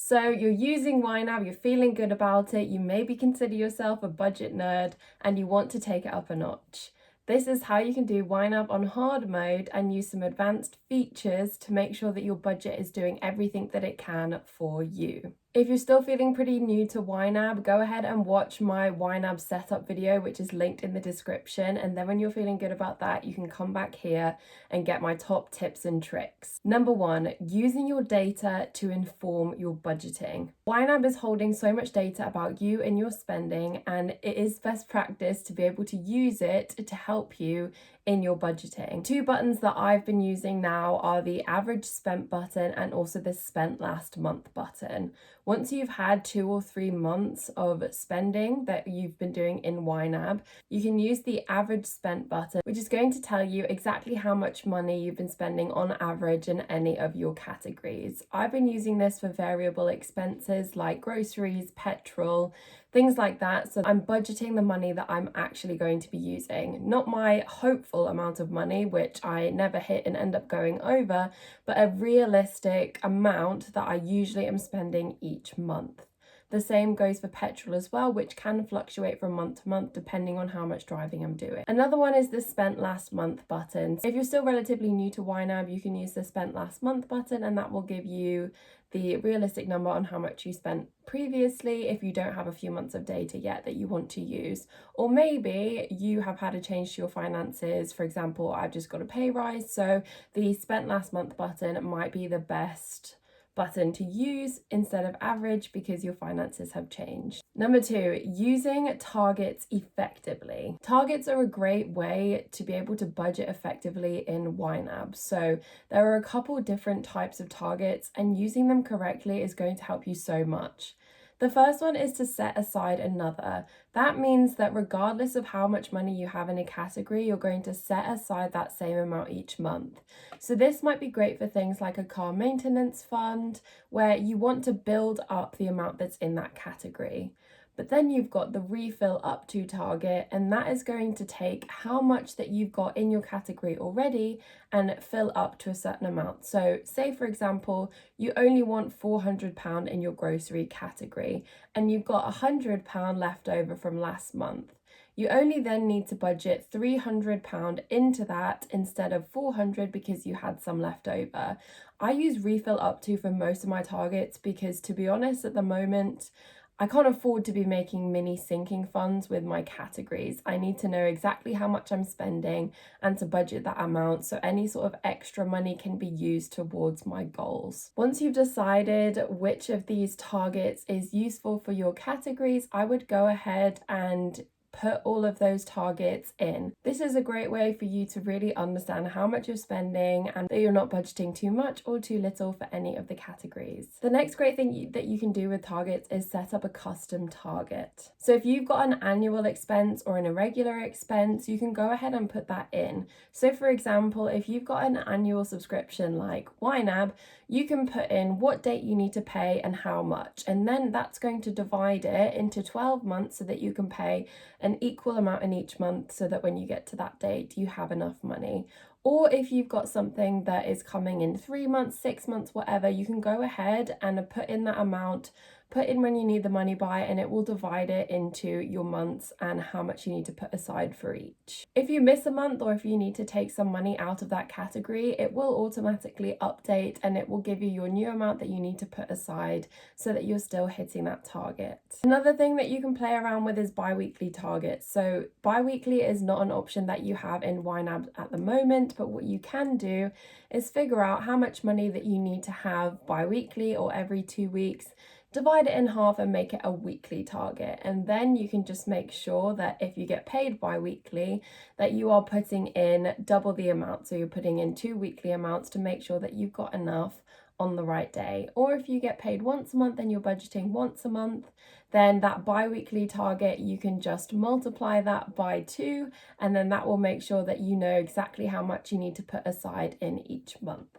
So you're using YNAB, you're feeling good about it, you maybe consider yourself a budget nerd and you want to take it up a notch. This is how you can do YNAB on hard mode and use some advanced features to make sure that your budget is doing everything that it can for you. If you're still feeling pretty new to YNAB, go ahead and watch my YNAB setup video, which is linked in the description. And then when you're feeling good about that, you can come back here and get my top tips and tricks. Number 1, using your data to inform your budgeting. YNAB is holding so much data about you and your spending, and it is best practice to be able to use it to help you in your budgeting. 2 buttons that I've been using now are the average spent button and also the spent last month button. Once you've had 2 or 3 months of spending that you've been doing in YNAB, you can use the average spent button, which is going to tell you exactly how much money you've been spending on average in any of your categories. I've been using this for variable expenses like groceries, petrol, things like that. So I'm budgeting the money that I'm actually going to be using, not my hopeful amount of money, which I never hit and end up going over, but a realistic amount that I usually am spending each month. The same goes for petrol as well, which can fluctuate from month to month depending on how much driving I'm doing. Another one is the spent last month button. So if you're still relatively new to YNAB, you can use the spent last month button and that will give you the realistic number on how much you spent previously if you don't have a few months of data yet that you want to use. Or maybe you have had a change to your finances. For example, I've just got a pay rise, so the spent last month button might be the best button to use instead of average because your finances have changed. Number 2, using targets effectively. Targets are a great way to be able to budget effectively in YNAB. So there are a couple different types of targets and using them correctly is going to help you so much. The first one is to set aside another. That means that regardless of how much money you have in a category, you're going to set aside that same amount each month. So this might be great for things like a car maintenance fund, where you want to build up the amount that's in that category. But then you've got the refill up to target, and that is going to take how much that you've got in your category already and fill up to a certain amount. So say, for example, you only want £400 in your grocery category and you've got £100 left over from last month. You only then need to budget £300 into that instead of £400 because you had some left over. I use refill up to for most of my targets because, to be honest, at the moment, I can't afford to be making mini sinking funds with my categories. I need to know exactly how much I'm spending and to budget that amount so any sort of extra money can be used towards my goals. Once you've decided which of these targets is useful for your categories, I would go ahead and put all of those targets in. This is a great way for you to really understand how much you're spending and that you're not budgeting too much or too little for any of the categories. The next great thing that you can do with targets is set up a custom target. So if you've got an annual expense or an irregular expense, you can go ahead and put that in. So for example, if you've got an annual subscription like YNAB, you can put in what date you need to pay and how much, and then that's going to divide it into 12 months so that you can pay an equal amount in each month so that when you get to that date, you have enough money. Or if you've got something that is coming in 3 months, 6 months, whatever, you can go ahead and put in that amount, put in when you need the money by, and it will divide it into your months and how much you need to put aside for each. If you miss a month or if you need to take some money out of that category, it will automatically update and it will give you your new amount that you need to put aside so that you're still hitting that target. Another thing that you can play around with is bi-weekly targets. So bi-weekly is not an option that you have in YNAB at the moment, but what you can do is figure out how much money that you need to have bi-weekly or every 2 weeks, divide it in half and make it a weekly target. And then you can just make sure that if you get paid bi-weekly, that you are putting in double the amount. So you're putting in 2 weekly amounts to make sure that you've got enough on the right day. Or if you get paid once a month and you're budgeting once a month, then that bi-weekly target, you can just multiply that by 2, and then that will make sure that you know exactly how much you need to put aside in each month.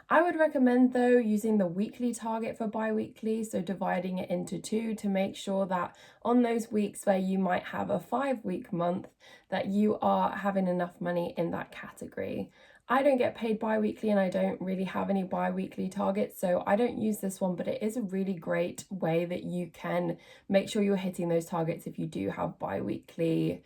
I would recommend though using the weekly target for bi-weekly, so dividing it into 2 to make sure that on those weeks where you might have a 5-week month that you are having enough money in that category. I don't get paid bi-weekly and I don't really have any bi-weekly targets, so I don't use this one, but it is a really great way that you can make sure you're hitting those targets if you do have bi-weekly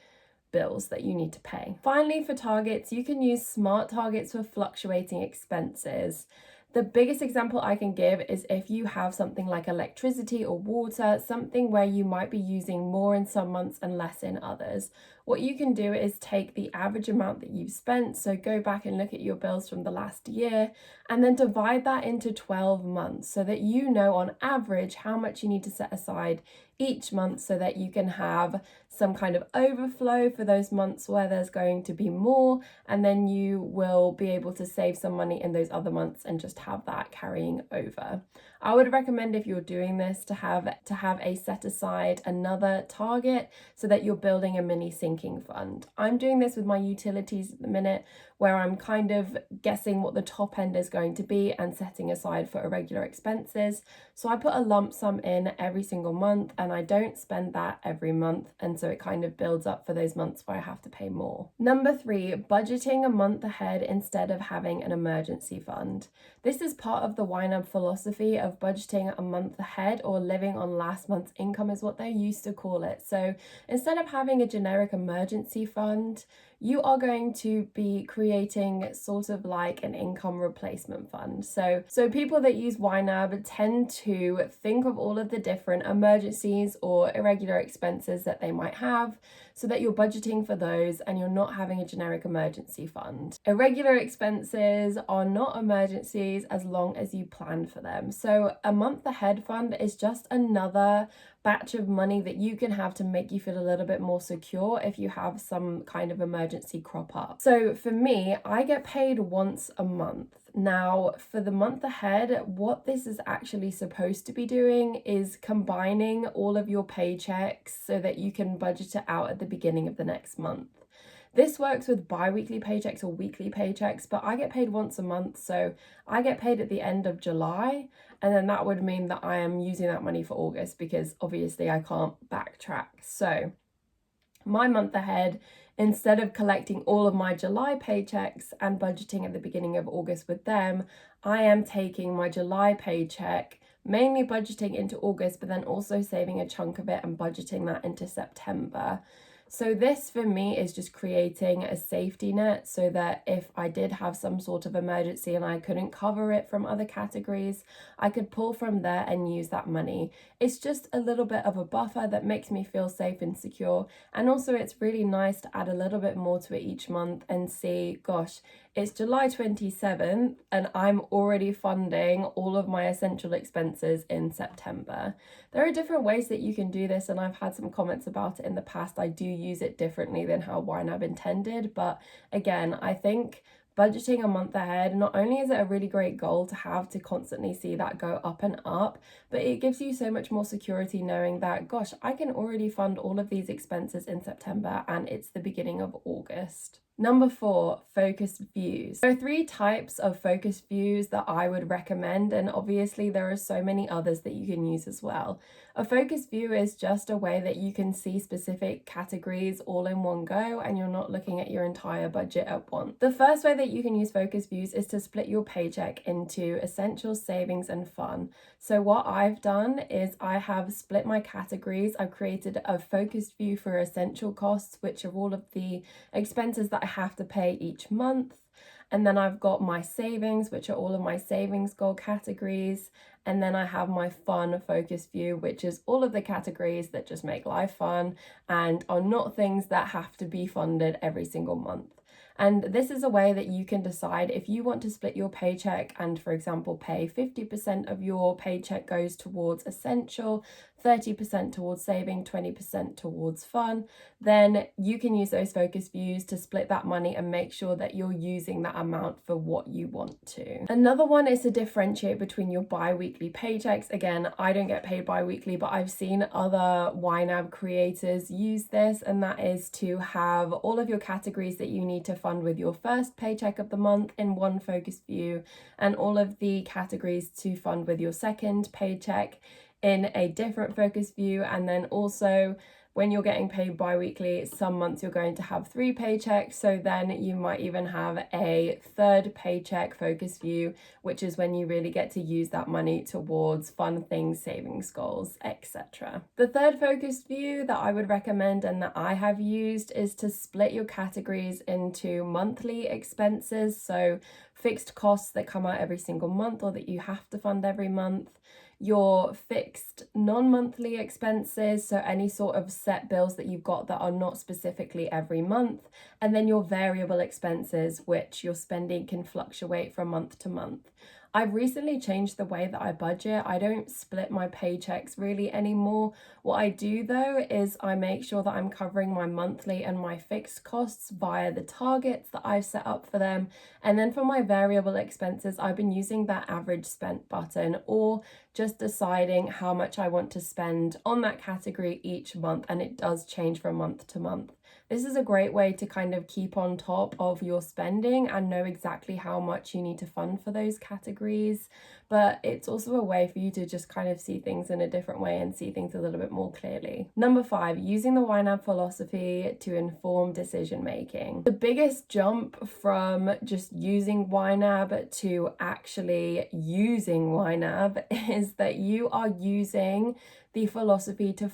bills that you need to pay. Finally, for targets, you can use smart targets for fluctuating expenses. The biggest example I can give is if you have something like electricity or water, something where you might be using more in some months and less in others. What you can do is take the average amount that you've spent, so go back and look at your bills from the last year, and then divide that into 12 months so that you know on average how much you need to set aside each month, so that you can have some kind of overflow for those months where there's going to be more, and then you will be able to save some money in those other months and just have that carrying over. I would recommend, if you're doing this, to have a set aside another target so that you're building a mini sinking fund. I'm doing this with my utilities at the minute, where I'm kind of guessing what the top end is going to be and setting aside for irregular expenses. So I put a lump sum in every single month and I don't spend that every month, and so it kind of builds up for those months where I have to pay more. Number 3, budgeting a month ahead instead of having an emergency fund. This is part of the YNAB philosophy of budgeting a month ahead, or living on last month's income is what they used to call it. So instead of having a generic emergency fund, you are going to be creating sort of like an income replacement fund. So people that use YNAB tend to think of all of the different emergencies or irregular expenses that they might have, so that you're budgeting for those and you're not having a generic emergency fund. Irregular expenses are not emergencies as long as you plan for them. So a month ahead fund is just another batch of money that you can have to make you feel a little bit more secure if you have some kind of emergency crop up. So for me, I get paid once a month. Now, for the month ahead, what this is actually supposed to be doing is combining all of your paychecks so that you can budget it out at the beginning of the next month. This works with bi-weekly paychecks or weekly paychecks, but I get paid once a month, so I get paid at the end of July, and then that would mean that I am using that money for August, because obviously I can't backtrack. So my month ahead, instead of collecting all of my July paychecks and budgeting at the beginning of August with them, I am taking my July paycheck, mainly budgeting into August, but then also saving a chunk of it and budgeting that into September. So this for me is just creating a safety net, so that if I did have some sort of emergency and I couldn't cover it from other categories, I could pull from there and use that money. It's just a little bit of a buffer that makes me feel safe and secure. And also it's really nice to add a little bit more to it each month and see, gosh, it's July 27th and I'm already funding all of my essential expenses in September. There are different ways that you can do this, and I've had some comments about it in the past. I do use it differently than how YNAB intended, but again, I think budgeting a month ahead, not only is it a really great goal to have to constantly see that go up and up, but it gives you so much more security knowing that, gosh, I can already fund all of these expenses in September and it's the beginning of August. Number 4, focused views. There are 3 types of focused views that I would recommend, and obviously there are so many others that you can use as well. A focused view is just a way that you can see specific categories all in one go and you're not looking at your entire budget at once. The first way that you can use focused views is to split your paycheck into essentials, savings and fun. So what I've done is I have split my categories. I've created a focused view for essential costs, which are all of the expenses that I have to pay each month. And then I've got my savings, which are all of my savings goal categories. And then I have my fun focus view, which is all of the categories that just make life fun and are not things that have to be funded every single month. And this is a way that you can decide if you want to split your paycheck and, for example, pay 50% of your paycheck goes towards essential, 30% towards saving, 20% towards fun, then you can use those focus views to split that money and make sure that you're using that amount for what you want to. Another one is to differentiate between your bi-weekly paychecks. Again, I don't get paid bi-weekly, but I've seen other YNAB creators use this, and that is to have all of your categories that you need to fund with your first paycheck of the month in one focus view, and all of the categories to fund with your second paycheck in a different focus view, and then also when you're getting paid bi-weekly, some months you're going to have 3 paychecks, so then you might even have a third paycheck focus view, which is when you really get to use that money towards fun things, savings goals, etc. The third focus view that I would recommend and that I have used is to split your categories into monthly expenses, so fixed costs that come out every single month or that you have to fund every month, your fixed non-monthly expenses, so any sort of set bills that you've got that are not specifically every month, and then your variable expenses, which your spending can fluctuate from month to month. I've recently changed the way that I budget. I don't split my paychecks really anymore. What I do though is I make sure that I'm covering my monthly and my fixed costs via the targets that I've set up for them. And then for my variable expenses, I've been using that average spent button, or just deciding how much I want to spend on that category each month, and it does change from month to month. This is a great way to kind of keep on top of your spending and know exactly how much you need to fund for those categories. But it's also a way for you to just kind of see things in a different way and see things a little bit more clearly. Number 5, using the YNAB philosophy to inform decision making. The biggest jump from just using YNAB to actually using YNAB is that you are using the philosophy to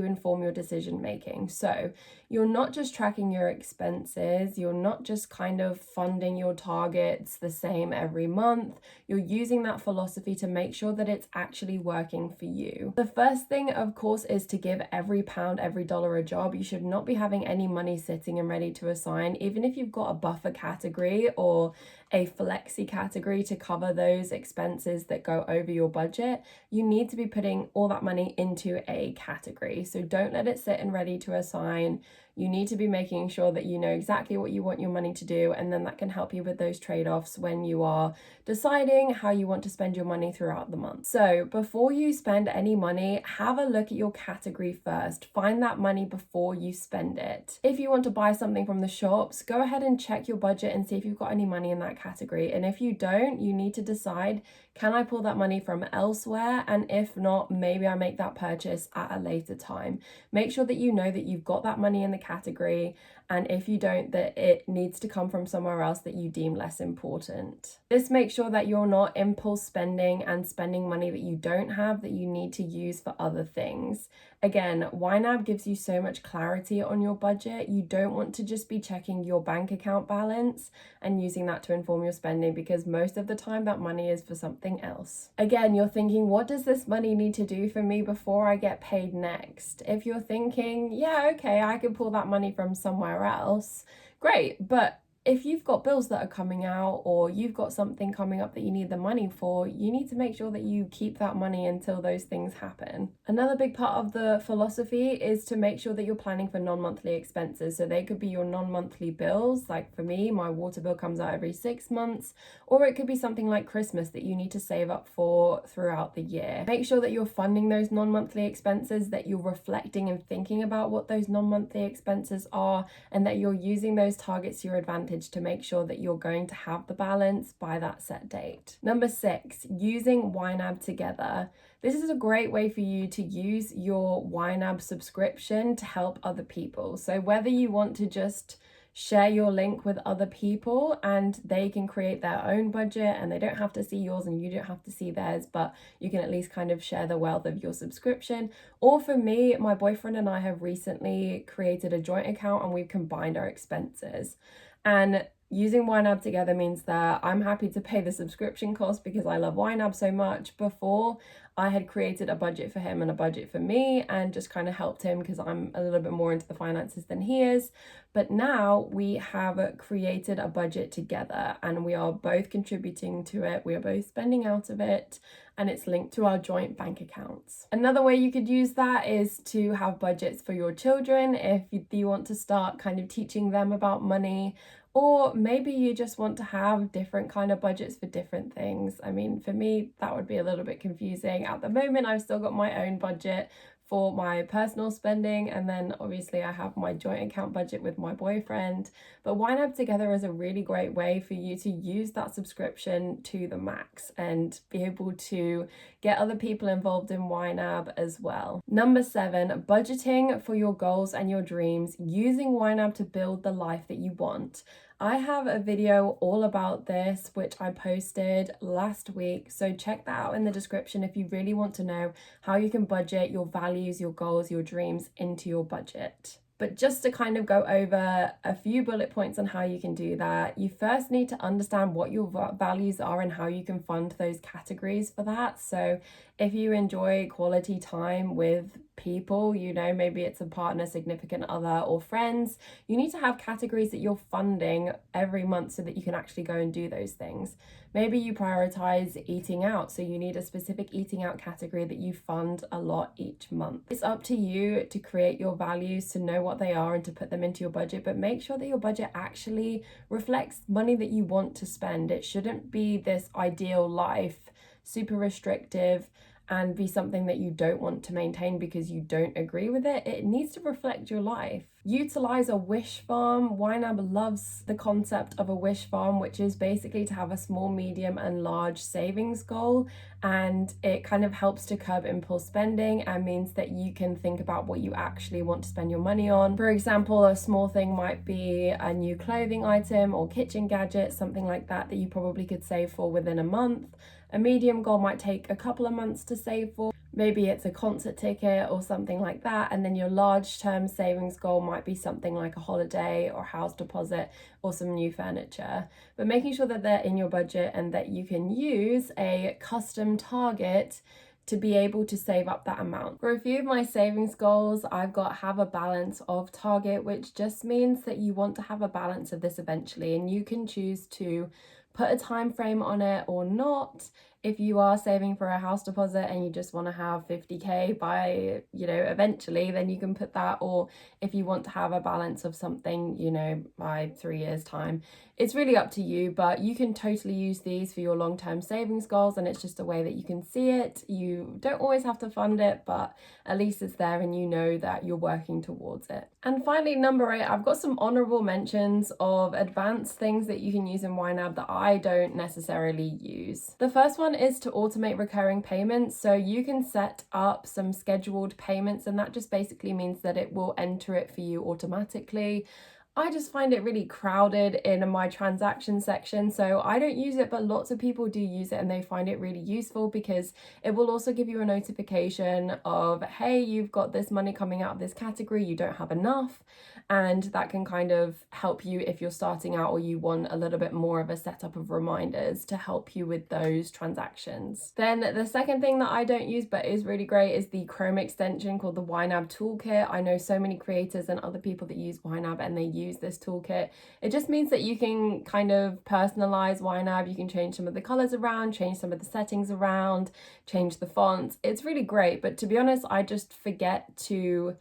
inform your decision making. So you're not just tracking your expenses, you're not just kind of funding your targets the same every month, you're using that philosophy to make sure that it's actually working for you. The first thing, of course, is to give every pound, every dollar a job. You should not be having any money sitting and ready to assign, even if you've got a buffer category or a flexi category to cover those expenses that go over your budget. You need to be putting all that money into a category. So don't let it sit and ready to assign. You need to be making sure that you know exactly what you want your money to do, and then that can help you with those trade-offs when you are deciding how you want to spend your money throughout the month. So before you spend any money, have a look at your category first. Find that money before you spend it. If you want to buy something from the shops, go ahead and check your budget and see if you've got any money in that category. And if you don't, you need to decide, can I pull that money from elsewhere? And if not, maybe I make that purchase at a later time. Make sure that you know that you've got that money in the category, and if you don't, that it needs to come from somewhere else that you deem less important. This makes sure that you're not impulse spending and spending money that you don't have that you need to use for other things. Again, YNAB gives you so much clarity on your budget. You don't want to just be checking your bank account balance and using that to inform your spending, because most of the time that money is for something else. Again, you're thinking, what does this money need to do for me before I get paid next? If you're thinking, yeah, okay, I can pull that money from somewhere else, great, but if you've got bills that are coming out, or you've got something coming up that you need the money for, you need to make sure that you keep that money until those things happen. Another big part of the philosophy is to make sure that you're planning for non-monthly expenses. So they could be your non-monthly bills. Like for me, my water bill comes out every 6 months, or it could be something like Christmas that you need to save up for throughout the year. Make sure that you're funding those non-monthly expenses, that you're reflecting and thinking about what those non-monthly expenses are, and that you're using those targets to your advantage to make sure that you're going to have the balance by that set date. Number 6, using YNAB Together. This is a great way for you to use your YNAB subscription to help other people. So whether you want to just share your link with other people and they can create their own budget and they don't have to see yours and you don't have to see theirs, but you can at least kind of share the wealth of your subscription. Or for me, my boyfriend and I have recently created a joint account and we've combined our expenses. And using YNAB Together means that I'm happy to pay the subscription cost because I love YNAB so much. Before, I had created a budget for him and a budget for me and just kind of helped him because I'm a little bit more into the finances than he is. But now we have created a budget together and we are both contributing to it. We are both spending out of it, and it's linked to our joint bank accounts. Another way you could use that is to have budgets for your children if you want to start kind of teaching them about money. Or maybe you just want to have different kind of budgets for different things. I mean, for me, that would be a little bit confusing. At the moment, I've still got my own budget for my personal spending, and then obviously I have my joint account budget with my boyfriend. But YNAB Together is a really great way for you to use that subscription to the max and be able to get other people involved in YNAB as well. Number 7, budgeting for your goals and your dreams, using YNAB to build the life that you want. I have a video all about this, which I posted last week, so check that out in the description if you really want to know how you can budget your values, your goals, your dreams into your budget. But just to kind of go over a few bullet points on how you can do that, you first need to understand what your values are and how you can fund those categories for that. So if you enjoy quality time with people, you know, maybe it's a partner, significant other, or friends, you need to have categories that you're funding every month so that you can actually go and do those things. Maybe you prioritize eating out, so you need a specific eating out category that you fund a lot each month. It's up to you to create your values, to know what they are and to put them into your budget, but make sure that your budget actually reflects money that you want to spend. It shouldn't be this ideal life, super restrictive, and be something that you don't want to maintain because you don't agree with it. It needs to reflect your life. Utilize a wish farm. YNAB loves the concept of a wish farm, which is basically to have a small, medium, and large savings goal. And it kind of helps to curb impulse spending and means that you can think about what you actually want to spend your money on. For example, a small thing might be a new clothing item or kitchen gadget, something like that, that you probably could save for within a month. A medium goal might take a couple of months to save for. Maybe it's a concert ticket or something like that. And then your large term savings goal might be something like a holiday or house deposit or some new furniture. But making sure that they're in your budget and that you can use a custom target to be able to save up that amount. For a few of my savings goals, I've got have a balance of target, which just means that you want to have a balance of this eventually, and you can choose to put a time frame on it or not. If you are saving for a house deposit and you just want to have 50k by, you know, eventually, then you can put that. Or if you want to have a balance of something, you know, by 3 years time, it's really up to you, but you can totally use these for your long-term savings goals, and it's just a way that you can see it. You don't always have to fund it, but at least it's there and you know that you're working towards it. And finally, number 8, I've got some honourable mentions of advanced things that you can use in YNAB that I don't necessarily use. The first one is to automate recurring payments. So you can set up some scheduled payments, and that just basically means that it will enter it for you automatically. I just find it really crowded in my transaction section, so I don't use it, but lots of people do use it and they find it really useful because it will also give you a notification of, hey, you've got this money coming out of this category, you don't have enough, and that can kind of help you if you're starting out or you want a little bit more of a setup of reminders to help you with those transactions. Then the second thing that I don't use but is really great is the Chrome extension called the YNAB Toolkit. I know so many creators and other people that use YNAB and they use this toolkit. It just means that you can kind of personalize YNAB. You can change some of the colors around, change some of the settings around, change the fonts. It's really great, but to be honest, I just forget to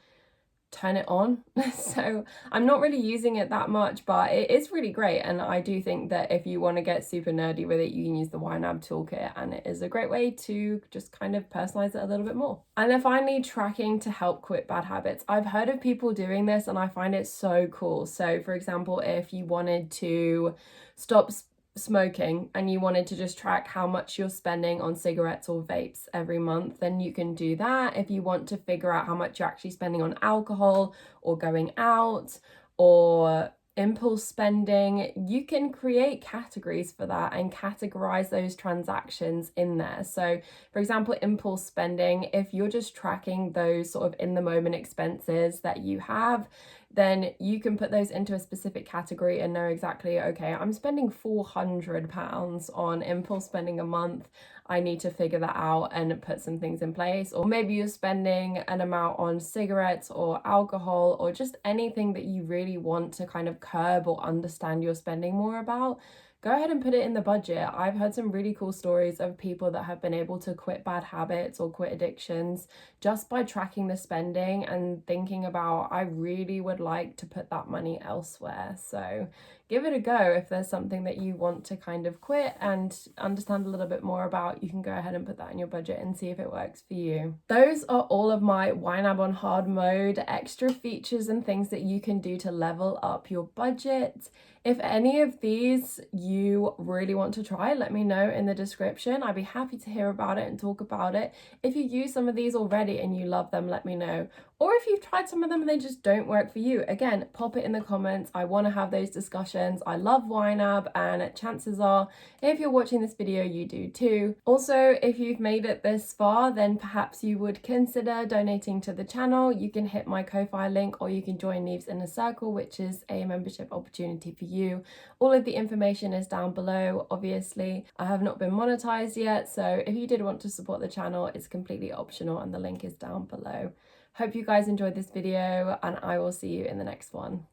turn it on. So I'm not really using it that much, but it is really great. And I do think that if you want to get super nerdy with it, you can use the YNAB toolkit, and it is a great way to just kind of personalize it a little bit more. And then finally, tracking to help quit bad habits. I've heard of people doing this and I find it so cool. So for example, if you wanted to stop smoking and you wanted to just track how much you're spending on cigarettes or vapes every month, then you can do that. If you want to figure out how much you're actually spending on alcohol or going out or impulse spending, you can create categories for that and categorize those transactions in there. So for example, impulse spending, if you're just tracking those sort of in the moment expenses that you have, then you can put those into a specific category and know exactly, okay, I'm spending £400 on impulse spending a month. I need to figure that out and put some things in place. Or maybe you're spending an amount on cigarettes or alcohol or just anything that you really want to kind of curb or understand you're spending more about. Go ahead and put it in the budget. I've heard some really cool stories of people that have been able to quit bad habits or quit addictions just by tracking the spending and thinking about, I really would like to put that money elsewhere. So give it a go. If there's something that you want to kind of quit and understand a little bit more about, you can go ahead and put that in your budget and see if it works for you. Those are all of my YNAB on hard mode extra features and things that you can do to level up your budget. If any of these you really want to try, let me know in the description. I'd be happy to hear about it and talk about it. If you use some of these already and you love them, let me know. Or if you've tried some of them and they just don't work for you, again, pop it in the comments. I want to have those discussions. I love YNAB, and chances are, if you're watching this video, you do too. Also, if you've made it this far, then perhaps you would consider donating to the channel. You can hit my Ko-Fi link, or you can join Neve's Inner Circle, which is a membership opportunity for you. All of the information is down below. Obviously, I have not been monetized yet, so if you did want to support the channel, it's completely optional and the link is down below. Hope you guys enjoyed this video, and I will see you in the next one.